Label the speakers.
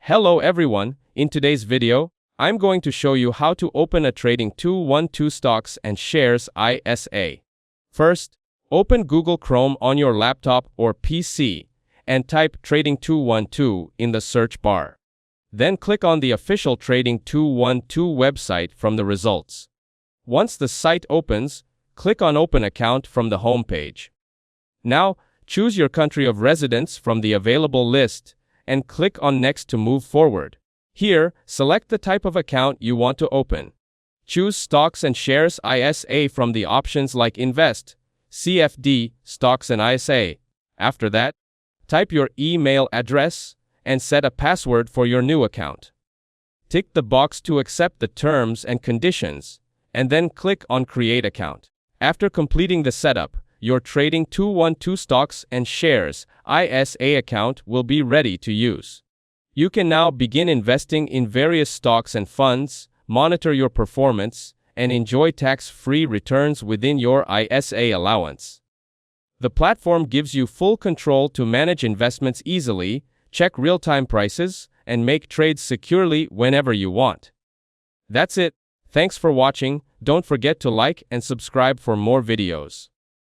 Speaker 1: Hello everyone, in today's video, I'm going to show you how to open a Trading 212 Stocks and Shares ISA. First, open Google Chrome on your laptop or PC and type Trading 212 in the search bar. Then click on the official Trading 212 website from the results. Once the site opens, click on Open Account from the home page. Now, choose your country of residence from the available list and click on Next to move forward. Here, select the type of account you want to open. Choose Stocks and Shares ISA from the options like Invest, CFD, Stocks and ISA. After that, type your email address and set a password for your new account. Tick the box to accept the terms and conditions, and then click on Create Account. After completing the setup, your Trading 212 Stocks and Shares ISA account will be ready to use. You can now begin investing in various stocks and funds, monitor your performance, and enjoy tax-free returns within your ISA allowance. The platform gives you full control to manage investments easily, check real-time prices, and make trades securely whenever you want. That's it. Thanks for watching. Don't forget to like and subscribe for more videos.